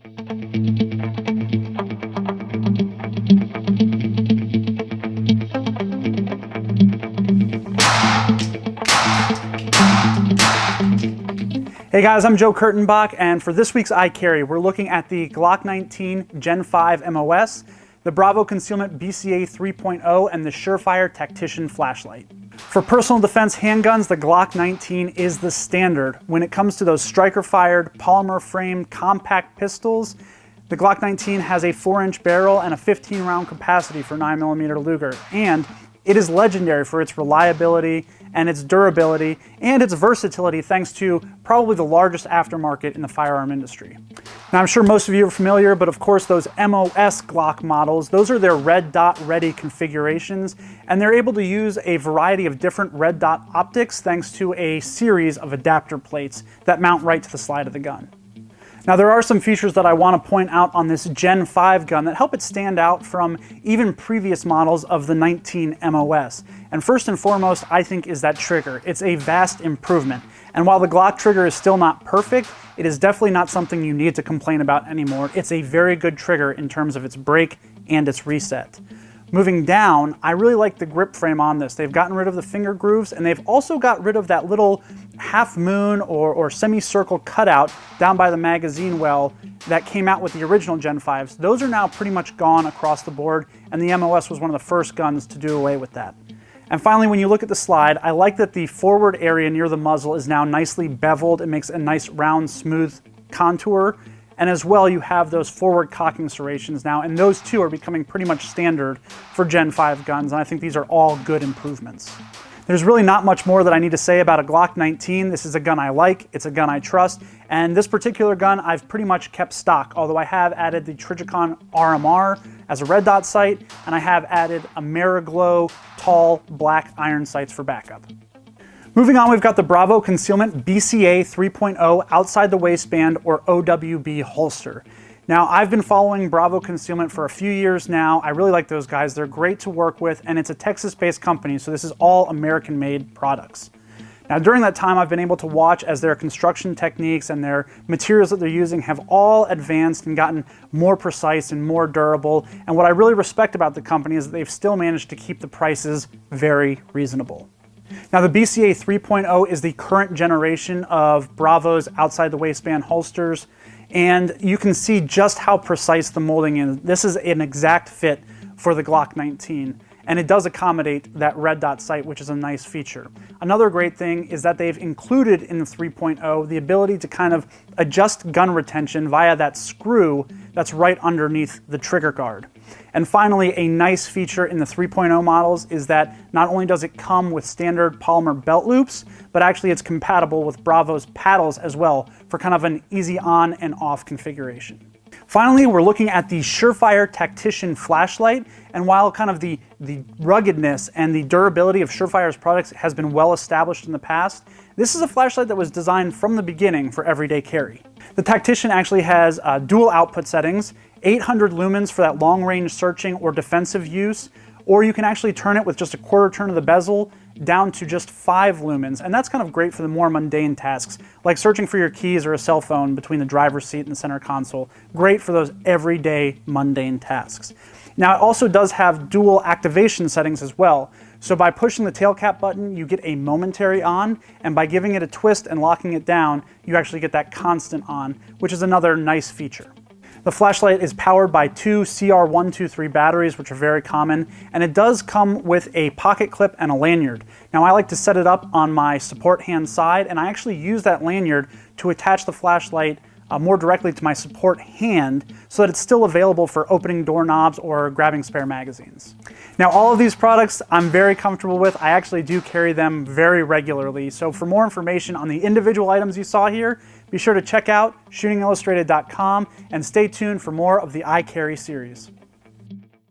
Hey guys, I'm Joe Kurtenbach, and for this week's I Carry, we're looking at the Glock 19 Gen5 MOS, the Bravo Concealment BCA 3.0, and the SureFire Tactician flashlight. For personal defense handguns, the Glock 19 is the standard. When it comes to those striker-fired, polymer-framed, compact pistols, the Glock 19 has a 4-inch barrel and a 15-round capacity for 9mm Luger, and it is legendary for its reliability and its durability and its versatility, thanks to probably the largest aftermarket in the firearm industry. Now, I'm sure most of you are familiar, but of course those MOS Glock models, those are their red dot ready configurations, and they're able to use a variety of different red dot optics thanks to a series of adapter plates that mount right to the slide of the gun. Now, there are some features that I want to point out on this Gen 5 gun that help it stand out from even previous models of the 19 MOS. And first and foremost, I think, is that trigger. It's a vast improvement. And while the Glock trigger is still not perfect, it is definitely not something you need to complain about anymore. It's a very good trigger in terms of its break and its reset. Moving down, I really like the grip frame on this. They've gotten rid of the finger grooves, and they've also got rid of that little half moon or semicircle cutout down by the magazine well that came out with the original Gen 5s. Those are now pretty much gone across the board, and the MOS was one of the first guns to do away with that. And finally, when you look at the slide, I like that the forward area near the muzzle is now nicely beveled. It makes a nice round, smooth contour. And as well, you have those forward cocking serrations now, and those two are becoming pretty much standard for Gen 5 guns, and I think these are all good improvements. There's really not much more that I need to say about a Glock 19. This is a gun I like, it's a gun I trust, and this particular gun I've pretty much kept stock, although I have added the Trijicon RMR as a red dot sight, and I have added Ameriglow tall black iron sights for backup. Moving on, we've got the Bravo Concealment BCA 3.0 outside the waistband, or OWB holster. Now, I've been following Bravo Concealment for a few years now. I really like those guys. They're great to work with, and it's a Texas-based company, so this is all American-made products. Now, during that time, I've been able to watch as their construction techniques and their materials that they're using have all advanced and gotten more precise and more durable. And what I really respect about the company is that they've still managed to keep the prices very reasonable. Now, the BCA 3.0 is the current generation of Bravo's outside the waistband holsters, and you can see just how precise the molding is. This is an exact fit for the Glock 19, and it does accommodate that red dot sight, which is a nice feature. Another great thing is that they've included in the 3.0 the ability to kind of adjust gun retention via that screw that's right underneath the trigger guard. And finally, a nice feature in the 3.0 models is that not only does it come with standard polymer belt loops, but actually it's compatible with Bravo's paddles as well for kind of an easy on and off configuration. Finally, we're looking at the SureFire Tactician flashlight, and while kind of the ruggedness and the durability of SureFire's products has been well established in the past, this is a flashlight that was designed from the beginning for everyday carry. The Tactician actually has dual output settings, 800 lumens for that long-range searching or defensive use, or you can actually turn it with just a quarter turn of the bezel down to just 5 lumens, and that's kind of great for the more mundane tasks, like searching for your keys or a cell phone between the driver's seat and the center console. Great for those everyday mundane tasks. Now, it also does have dual activation settings as well. So by pushing the tail cap button, you get a momentary on, and by giving it a twist and locking it down, you actually get that constant on, which is another nice feature. The flashlight is powered by 2 CR123 batteries, which are very common, and it does come with a pocket clip and a lanyard. Now, I like to set it up on my support hand side, and I actually use that lanyard to attach the flashlight more directly to my support hand so that it's still available for opening doorknobs or grabbing spare magazines. Now, all of these products I'm very comfortable with. I actually do carry them very regularly. So for more information on the individual items you saw here, be sure to check out shootingillustrated.com and stay tuned for more of the I Carry series.